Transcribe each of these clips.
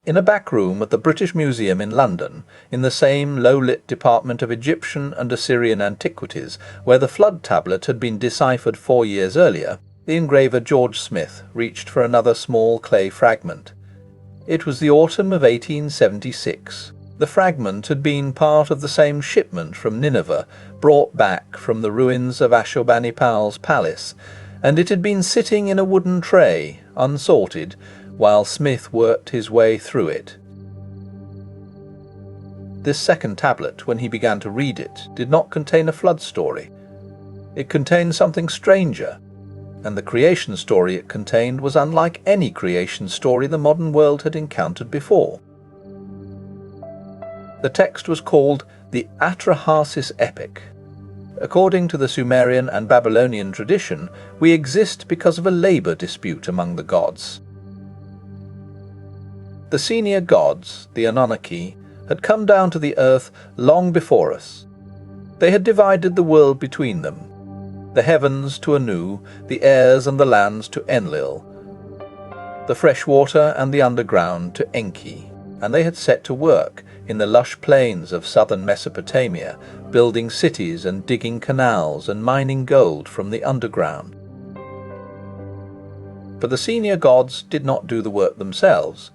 In a back room at the British Museum in London, in the same low-lit department of Egyptian and Assyrian antiquities where the flood tablet had been deciphered 4 years earlier, the engraver George Smith reached for another small clay fragment. It was the autumn of 1876. The fragment had been part of the same shipment from Nineveh, brought back from the ruins of Ashurbanipal's palace, and it had been sitting in a wooden tray, unsorted, while Smith worked his way through it. This second tablet, when he began to read it, did not contain a flood story. It contained something stranger, and the creation story it contained was unlike any creation story the modern world had encountered before. The text was called the Atrahasis epic. According to the Sumerian and Babylonian tradition, we exist because of a labour dispute among the gods. The senior gods, the Anunnaki, had come down to the earth long before us. They had divided the world between them, the heavens to Anu, the airs and the lands to Enlil, the fresh water and the underground to Enki, and they had set to work in the lush plains of southern Mesopotamia, building cities and digging canals and mining gold from the underground. But the senior gods did not do the work themselves.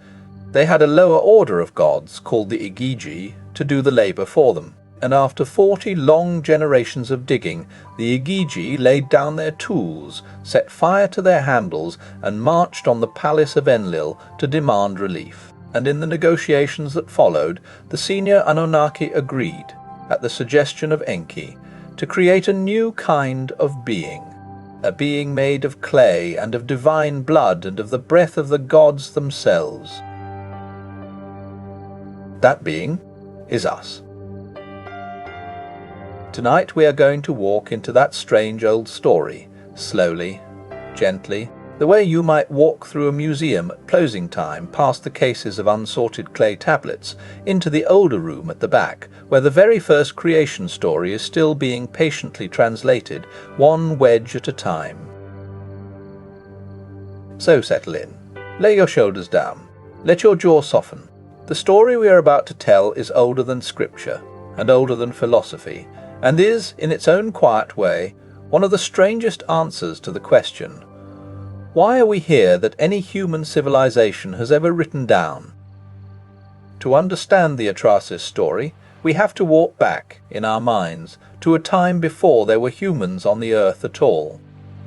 They had a lower order of gods, called the Igigi, to do the labour for them, and after 40 long generations of digging, the Igigi laid down their tools, set fire to their handles, and marched on the palace of Enlil to demand relief. And in the negotiations that followed, the senior Anunnaki agreed, at the suggestion of Enki, to create a new kind of being, a being made of clay and of divine blood and of the breath of the gods themselves. That being is us. Tonight we are going to walk into that strange old story, slowly, gently, the way you might walk through a museum at closing time past the cases of unsorted clay tablets into the older room at the back, where the very first creation story is still being patiently translated, one wedge at a time. So settle in. Lay your shoulders down. Let your jaw soften. The story we are about to tell is older than scripture, and older than philosophy, and is, in its own quiet way, one of the strangest answers to the question, why are we here that any human civilization has ever written down? To understand the Atrahasis story, we have to walk back, in our minds, to a time before there were humans on the earth at all.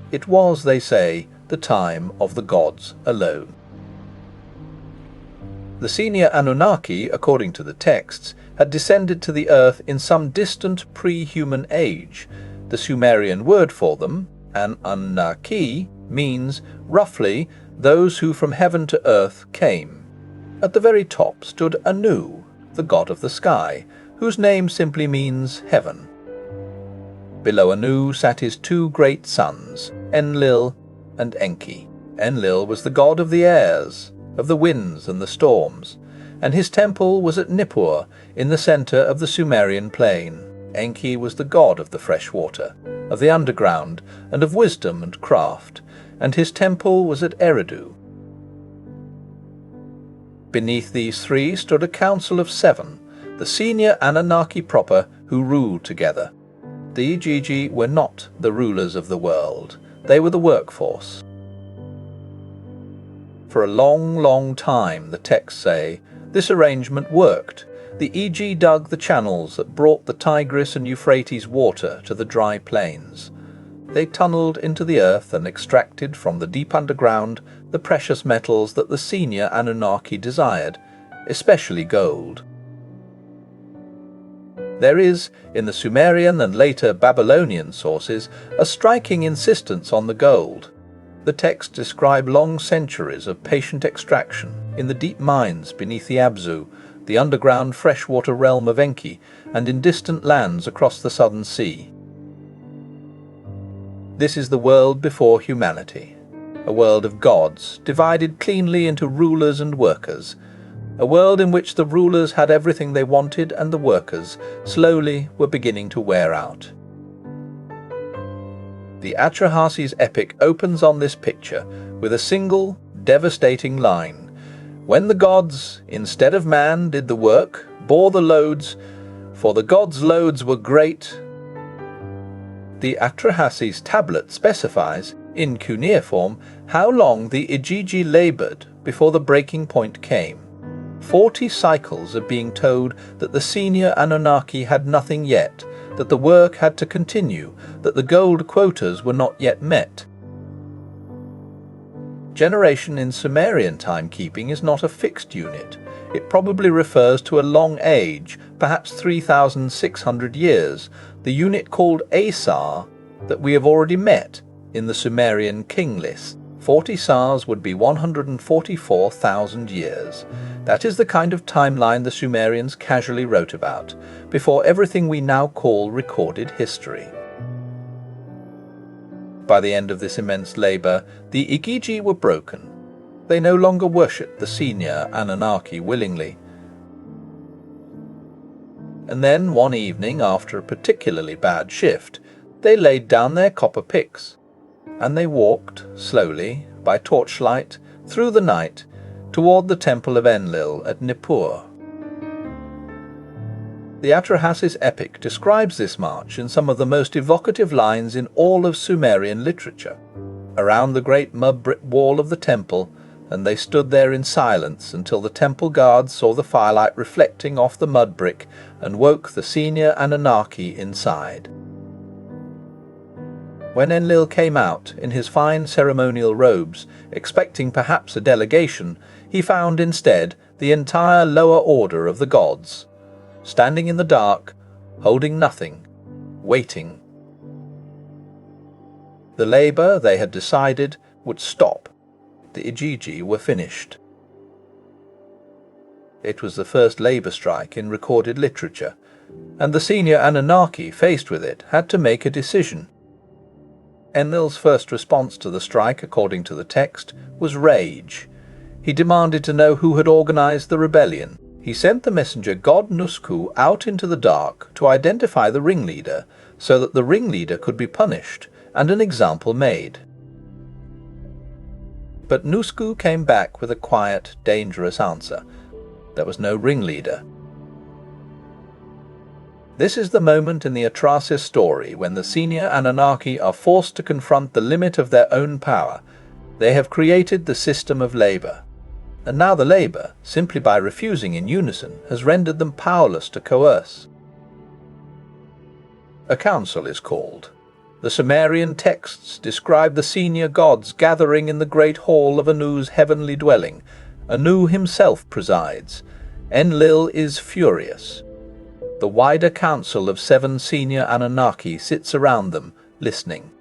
It was, they say, the time of the gods alone. The senior Anunnaki, according to the texts, had descended to the earth in some distant pre-human age. The Sumerian word for them, Anunnaki, means, roughly, those who from heaven to earth came. At the very top stood Anu, the god of the sky, whose name simply means heaven. Below Anu sat his 2 great sons, Enlil and Enki. Enlil was the god of the airs, of the winds and the storms, and his temple was at Nippur, in the centre of the Sumerian plain. Enki was the god of the fresh water, of the underground, and of wisdom and craft, and his temple was at Eridu. Beneath these 3 stood a council of 7, the senior Anunnaki proper, who ruled together. The Igigi were not the rulers of the world, they were the workforce. For a long, long time, the texts say, this arrangement worked. The Igigi dug the channels that brought the Tigris and Euphrates water to the dry plains. They tunnelled into the earth and extracted from the deep underground the precious metals that the senior Anunnaki desired, especially gold. There is, in the Sumerian and later Babylonian sources, a striking insistence on the gold. The texts describe long centuries of patient extraction in the deep mines beneath the Abzu, the underground freshwater realm of Enki, and in distant lands across the southern sea. This is the world before humanity, a world of gods, divided cleanly into rulers and workers, a world in which the rulers had everything they wanted and the workers, slowly, were beginning to wear out. The Atrahasis epic opens on this picture with a single, devastating line, When the gods, instead of man, did the work, bore the loads, for the gods' loads were great. The Atrahasis tablet specifies, in cuneiform, how long the Igigi laboured before the breaking point came. 40 cycles of being told that the senior Anunnaki had nothing yet, that the work had to continue, that the gold quotas were not yet met. Generation in Sumerian timekeeping is not a fixed unit. It probably refers to a long age, perhaps 3,600 years, the unit called Asar that we have already met in the Sumerian king list. 40 Sars would be 144,000 years. That is the kind of timeline the Sumerians casually wrote about, before everything we now call recorded history. By the end of this immense labour, the Igigi were broken. They no longer worshipped the senior Anunnaki willingly. And then, one evening, after a particularly bad shift, they laid down their copper picks, and they walked, slowly, by torchlight, through the night, toward the temple of Enlil at Nippur. The Atrahasis epic describes this march in some of the most evocative lines in all of Sumerian literature. Around the great mud-brick wall of the temple, and they stood there in silence until the temple guards saw the firelight reflecting off the mud brick and woke the senior Anunnaki inside. When Enlil came out in his fine ceremonial robes, expecting perhaps a delegation, he found instead the entire lower order of the gods, standing in the dark, holding nothing, waiting. The labour, they had decided, would stop. The Igigi were finished. It was the first labour strike in recorded literature, and the senior Anunnaki, faced with it, had to make a decision. Enlil's first response to the strike, according to the text, was rage. He demanded to know who had organised the rebellion. He sent the messenger god Nusku out into the dark to identify the ringleader, so that the ringleader could be punished and an example made. But Nusku came back with a quiet, dangerous answer. There was no ringleader. This is the moment in the Atrahasis story when the senior Anunnaki are forced to confront the limit of their own power. They have created the system of labour, and now the labour, simply by refusing in unison, has rendered them powerless to coerce. A council is called. The Sumerian texts describe the senior gods gathering in the great hall of Anu's heavenly dwelling. Anu himself presides. Enlil is furious. The wider council of 7 senior Anunnaki sits around them, listening.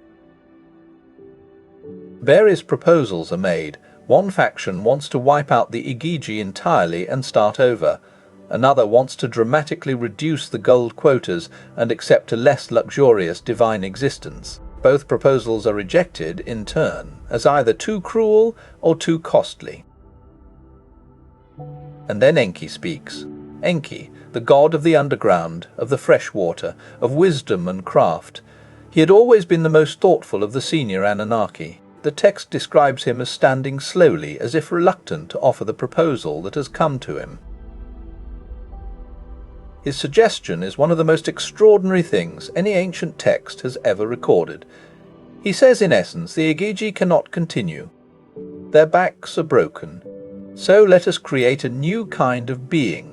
Various proposals are made. One faction wants to wipe out the Igigi entirely and start over. Another wants to dramatically reduce the gold quotas and accept a less luxurious divine existence. Both proposals are rejected in turn, as either too cruel or too costly. And then Enki speaks. Enki, the god of the underground, of the fresh water, of wisdom and craft. He had always been the most thoughtful of the senior Anunnaki. The text describes him as standing slowly, as if reluctant to offer the proposal that has come to him. His suggestion is one of the most extraordinary things any ancient text has ever recorded. He says, in essence, the Igigi cannot continue. Their backs are broken. So let us create a new kind of being,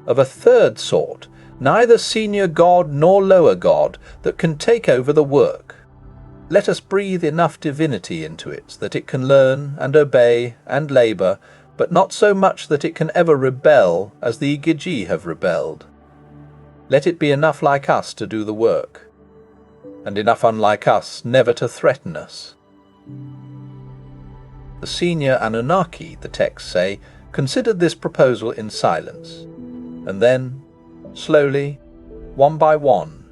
of a third sort, neither senior god nor lower god, that can take over the work. Let us breathe enough divinity into it that it can learn and obey and labour, but not so much that it can ever rebel as the Igigi have rebelled. Let it be enough like us to do the work, and enough unlike us never to threaten us. The senior Anunnaki, the texts say, considered this proposal in silence, and then, slowly, one by one,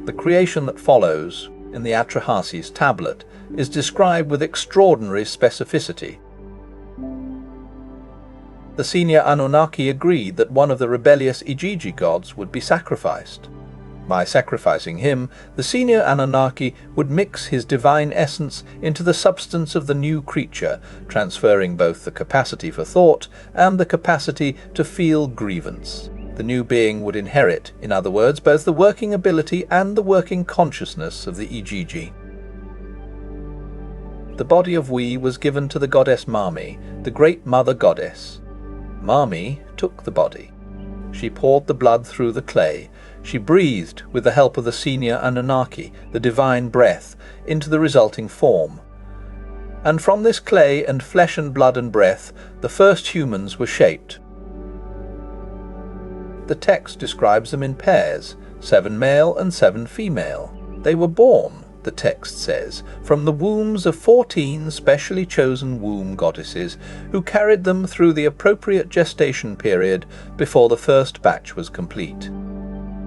the creation that follows, in the Atrahasis tablet, is described with extraordinary specificity. The senior Anunnaki agreed that one of the rebellious Igigi gods would be sacrificed. By sacrificing him, the senior Anunnaki would mix his divine essence into the substance of the new creature, transferring both the capacity for thought and the capacity to feel grievance. The new being would inherit, in other words, both the working ability and the working consciousness of the Igigi. The body of We was given to the goddess Mami, the great mother goddess. Mami took the body. She poured the blood through the clay. She breathed, with the help of the senior Anunnaki, the divine breath, into the resulting form. And from this clay and flesh and blood and breath, the first humans were shaped. The text describes them in pairs, 7 male and 7 female. They were born, the text says, from the wombs of 14 specially chosen womb goddesses who carried them through the appropriate gestation period before the first batch was complete.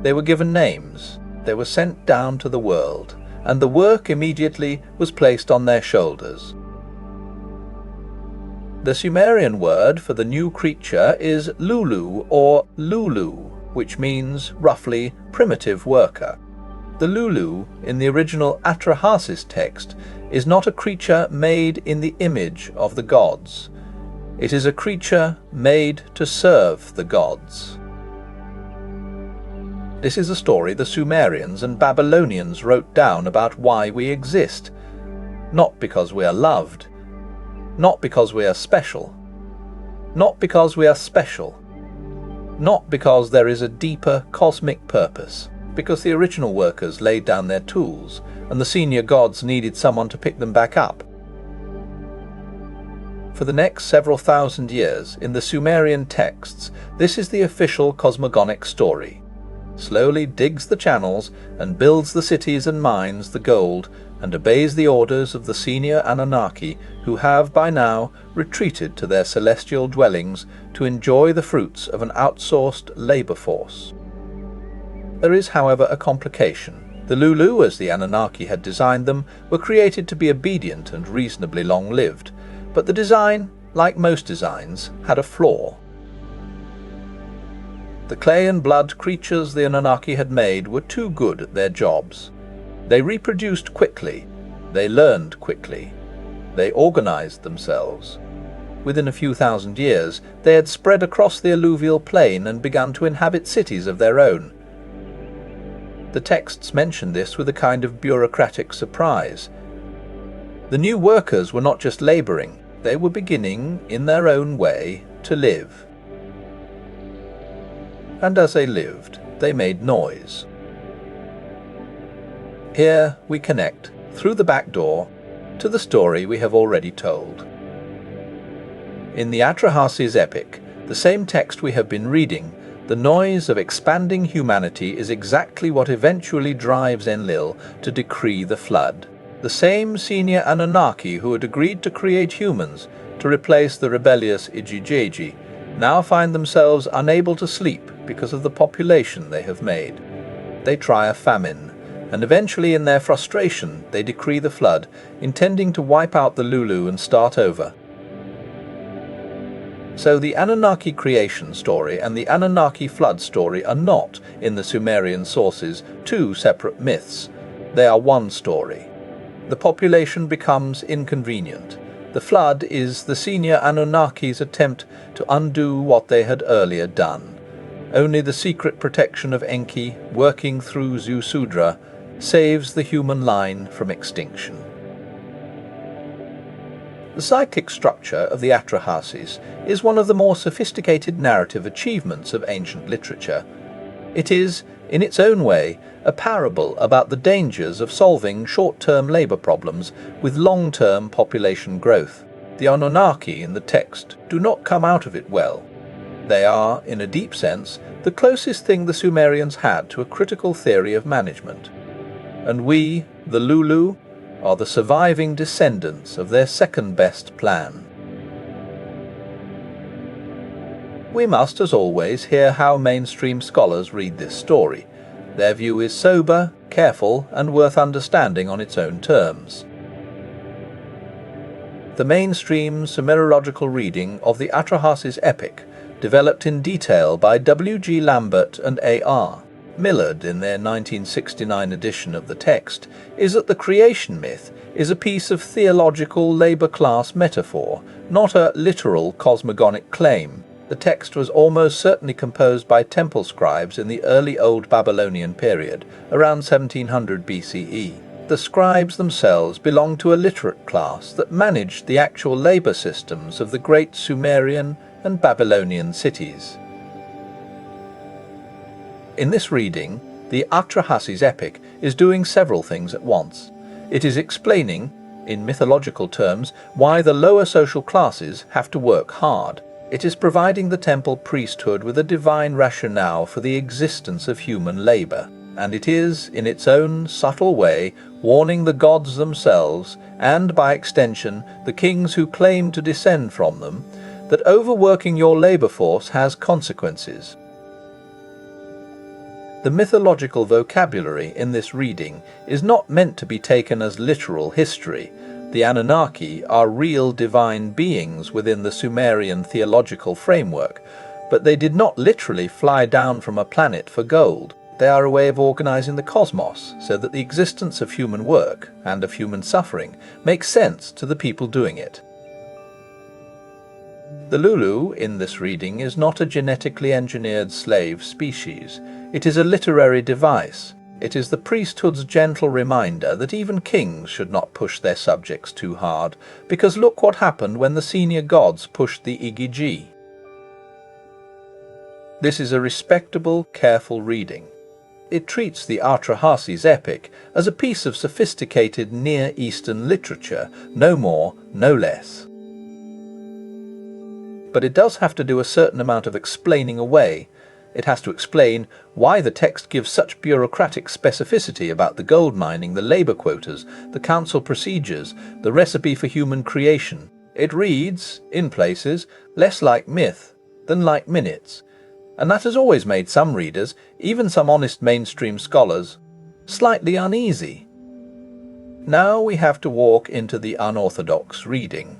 They were given names, they were sent down to the world, and the work immediately was placed on their shoulders. The Sumerian word for the new creature is Lulu or Lulu, which means, roughly, primitive worker. The Lulu, in the original Atrahasis text, is not a creature made in the image of the gods. It is a creature made to serve the gods. This is a story the Sumerians and Babylonians wrote down about why we exist. Not because we are loved. Not because we are special. Not because we are special. Not because there is a deeper cosmic purpose. Because the original workers laid down their tools, and the senior gods needed someone to pick them back up. For the next several thousand years, in the Sumerian texts, this is the official cosmogonic story. Slowly digs the channels, and builds the cities and mines the gold, and obeys the orders of the senior Anunnaki, who have by now retreated to their celestial dwellings to enjoy the fruits of an outsourced labour force. There is, however, a complication. The Lulu, as the Anunnaki had designed them, were created to be obedient and reasonably long-lived, but the design, like most designs, had a flaw. The clay and blood creatures the Anunnaki had made were too good at their jobs. They reproduced quickly, they learned quickly, they organized themselves. Within a few thousand years, they had spread across the alluvial plain and begun to inhabit cities of their own. The texts mention this with a kind of bureaucratic surprise. The new workers were not just labouring, they were beginning, in their own way, to live. And as they lived, they made noise. Here we connect, through the back door, to the story we have already told. In the Atrahasis epic, the same text we have been reading, the noise of expanding humanity is exactly what eventually drives Enlil to decree the flood. The same senior Anunnaki who had agreed to create humans to replace the rebellious Igigi now find themselves unable to sleep because of the population they have made. They try a famine, and eventually in their frustration they decree the flood, intending to wipe out the Lulu and start over. So the Anunnaki creation story and the Anunnaki flood story are not, in the Sumerian sources, two separate myths. They are one story. The population becomes inconvenient. The flood is the senior Anunnaki's attempt to undo what they had earlier done. Only the secret protection of Enki, working through Zusudra, saves the human line from extinction. The cyclic structure of the Atrahasis is one of the more sophisticated narrative achievements of ancient literature. It is, in its own way, a parable about the dangers of solving short-term labour problems with long-term population growth. The Anunnaki in the text do not come out of it well. They are, in a deep sense, the closest thing the Sumerians had to a critical theory of management. And we, the Lulu, are the surviving descendants of their second-best plan. We must, as always, hear how mainstream scholars read this story. Their view is sober, careful, and worth understanding on its own terms. The mainstream Sumerological reading of the Atrahasis epic, developed in detail by W. G. Lambert and A. R., Millard, in their 1969 edition of the text, is that the creation myth is a piece of theological labour-class metaphor, not a literal cosmogonic claim. The text was almost certainly composed by temple scribes in the early Old Babylonian period, around 1700 BCE. The scribes themselves belonged to a literate class that managed the actual labour systems of the great Sumerian and Babylonian cities. In this reading, the Atrahasis epic is doing several things at once. It is explaining, in mythological terms, why the lower social classes have to work hard. It is providing the temple priesthood with a divine rationale for the existence of human labour, and it is, in its own subtle way, warning the gods themselves, and by extension the kings who claim to descend from them, that overworking your labour force has consequences. The mythological vocabulary in this reading is not meant to be taken as literal history. The Anunnaki are real divine beings within the Sumerian theological framework, but they did not literally fly down from a planet for gold. They are a way of organising the cosmos so that the existence of human work and of human suffering makes sense to the people doing it. The Lulu in this reading is not a genetically engineered slave species. It is a literary device. It is the priesthood's gentle reminder that even kings should not push their subjects too hard, because look what happened when the senior gods pushed the Igigi. This is a respectable, careful reading. It treats the Atrahasis epic as a piece of sophisticated Near Eastern literature, no more, no less. But it does have to do a certain amount of explaining away. It has to explain why the text gives such bureaucratic specificity about the gold mining, the labour quotas, the council procedures, the recipe for human creation. It reads, in places, less like myth than like minutes, and that has always made some readers, even some honest mainstream scholars, slightly uneasy. Now we have to walk into the unorthodox reading.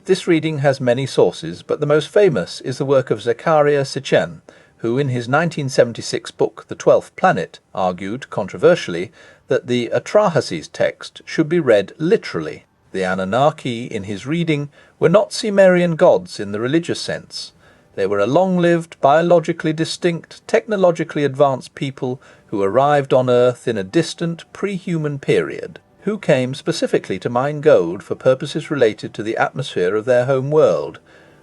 This reading has many sources, but the most famous is the work of Zecharia Sitchin, who in his 1976 book The 12th Planet argued, controversially, that the Atrahasis text should be read literally. The Anunnaki, in his reading, were not Sumerian gods in the religious sense. They were a long-lived, biologically distinct, technologically advanced people who arrived on Earth in a distant, pre-human period, who came specifically to mine gold for purposes related to the atmosphere of their home world,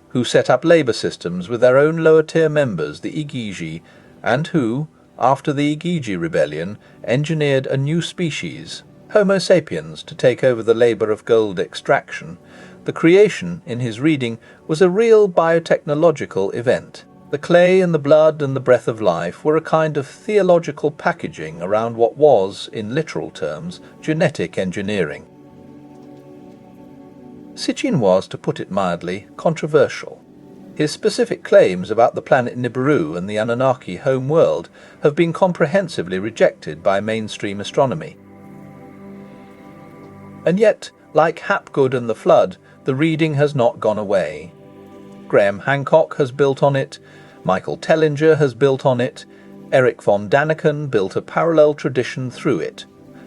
who set up labour systems with their own lower-tier members, the Igigi, and who, after the Igigi rebellion, engineered a new species, Homo sapiens, to take over the labour of gold extraction. The creation, in his reading, was a real biotechnological event. The clay and the blood and the breath of life were a kind of theological packaging around what was, in literal terms, genetic engineering. Sitchin was, to put it mildly, controversial. His specific claims about the planet Nibiru and the Anunnaki home world have been comprehensively rejected by mainstream astronomy. And yet, like Hapgood and the Flood, the reading has not gone away. Graham Hancock has built on it, Michael Tellinger has built on it, Eric von Daniken built a parallel tradition through it.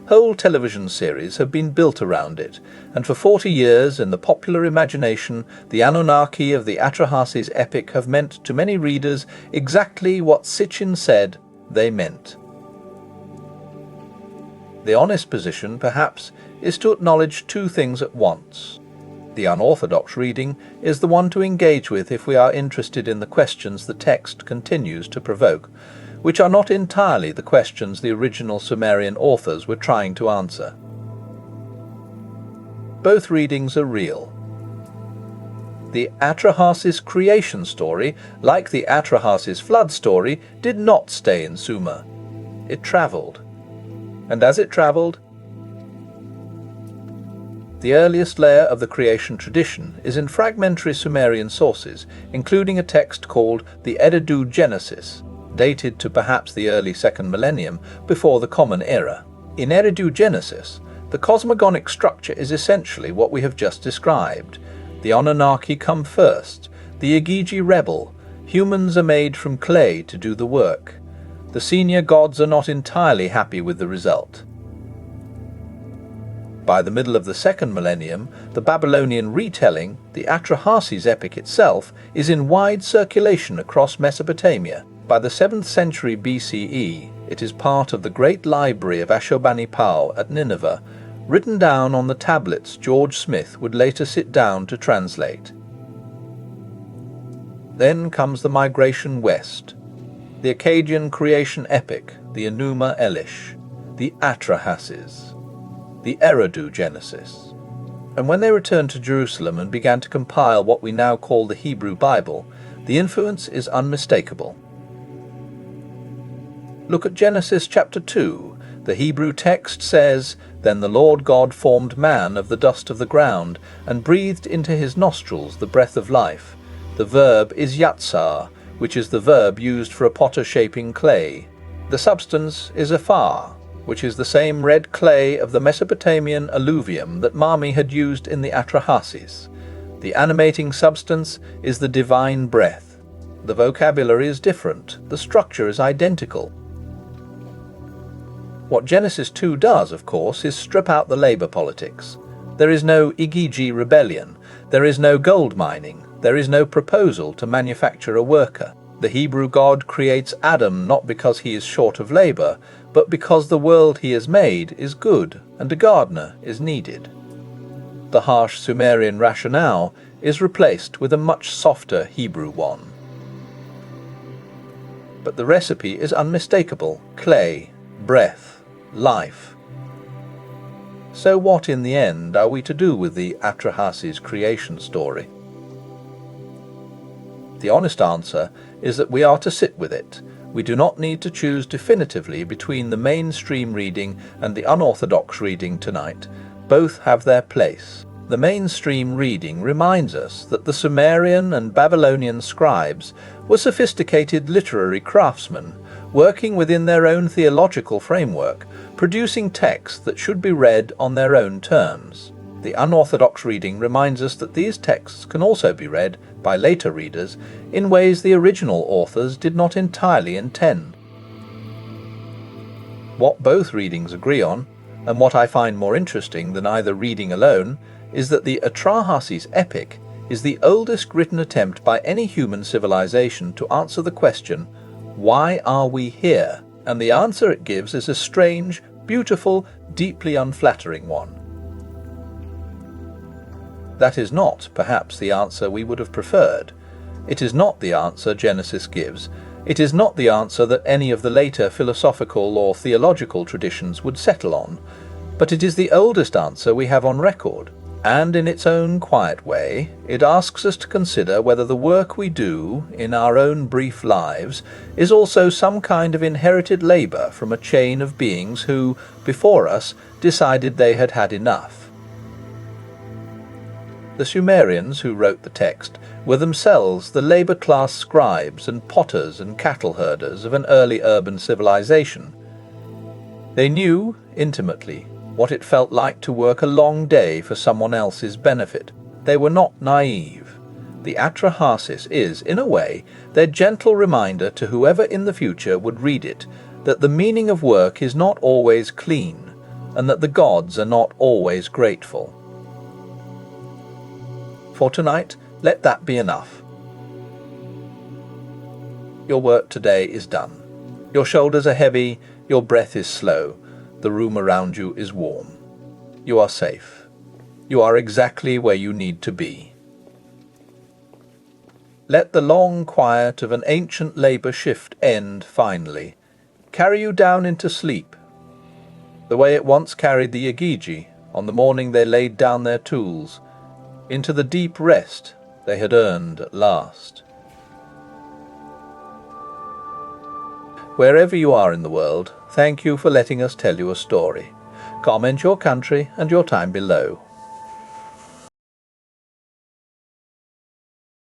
Whole television series have been built around it, and for 40 years, in the popular imagination, the Anunnaki of the Atrahasis epic have meant to many readers exactly what Sitchin said they meant. The honest position, perhaps, is to acknowledge two things at once. The unorthodox reading is the one to engage with if we are interested in the questions the text continues to provoke, which are not entirely the questions the original Sumerian authors were trying to answer. Both readings are real. The Atrahasis creation story, like the Atrahasis flood story, did not stay in Sumer. It travelled. And as it travelled, the earliest layer of the creation tradition is in fragmentary Sumerian sources, including a text called the Eridu Genesis, dated to perhaps the early 2nd millennium before the Common Era. In Eridu Genesis, the cosmogonic structure is essentially what we have just described. The Anunnaki come first, the Igigi rebel, Humans are made from clay to do the work. The senior gods are not entirely happy with the result. By the middle of the second millennium, the Babylonian retelling, the Atrahasis epic itself, is in wide circulation across Mesopotamia. By the 7th century BCE, it is part of the great library of Ashurbanipal at Nineveh, written down on the tablets George Smith would later sit down to translate. Then comes the migration west, the Akkadian creation epic, the Enuma Elish, the Atrahasis, the Eridu Genesis. And when they returned to Jerusalem and began to compile what we now call the Hebrew Bible, the influence is unmistakable. Look at Genesis chapter 2. The Hebrew text says, "Then the Lord God formed man of the dust of the ground, and breathed into his nostrils the breath of life." The verb is yatsar, which is the verb used for a potter shaping clay. The substance is afar, which is the same red clay of the Mesopotamian alluvium that Mami had used in the Atrahasis. The animating substance is the divine breath. The vocabulary is different, the structure is identical. What Genesis 2 does, of course, is strip out the labour politics. There is no Igigi rebellion, there is no gold mining, there is no proposal to manufacture a worker. The Hebrew God creates Adam not because he is short of labour, but because the world he has made is good and a gardener is needed. The harsh Sumerian rationale is replaced with a much softer Hebrew one. But the recipe is unmistakable: clay, breath, life. So what in the end are we to do with the Atrahasis creation story? The honest answer is that we are to sit with it. We do not need to choose definitively between the mainstream reading and the unorthodox reading tonight. Both have their place. The mainstream reading reminds us that the Sumerian and Babylonian scribes were sophisticated literary craftsmen, working within their own theological framework, producing texts that should be read on their own terms. The unorthodox reading reminds us that these texts can also be read by later readers in ways the original authors did not entirely intend. What both readings agree on, and what I find more interesting than either reading alone, is that the Atrahasis epic is the oldest written attempt by any human civilization to answer the question, why are we here? And the answer it gives is a strange, beautiful, deeply unflattering one. That is not, perhaps, the answer we would have preferred. It is not the answer Genesis gives. It is not the answer that any of the later philosophical or theological traditions would settle on. But it is the oldest answer we have on record. And in its own quiet way, it asks us to consider whether the work we do in our own brief lives is also some kind of inherited labour from a chain of beings who, before us, decided they had had enough. The Sumerians who wrote the text were themselves the labour-class scribes and potters and cattle herders of an early urban civilization. They knew, intimately, what it felt like to work a long day for someone else's benefit. They were not naive. The Atrahasis is, in a way, their gentle reminder to whoever in the future would read it that the meaning of work is not always clean, and that the gods are not always grateful. For tonight, let that be enough. Your work today is done. Your shoulders are heavy, your breath is slow, the room around you is warm. You are safe. You are exactly where you need to be. Let the long quiet of an ancient labour shift end finally, carry you down into sleep, the way it once carried the Igigi on the morning they laid down their tools, into the deep rest they had earned at last. Wherever you are in the world, thank you for letting us tell you a story. Comment your country and your time below.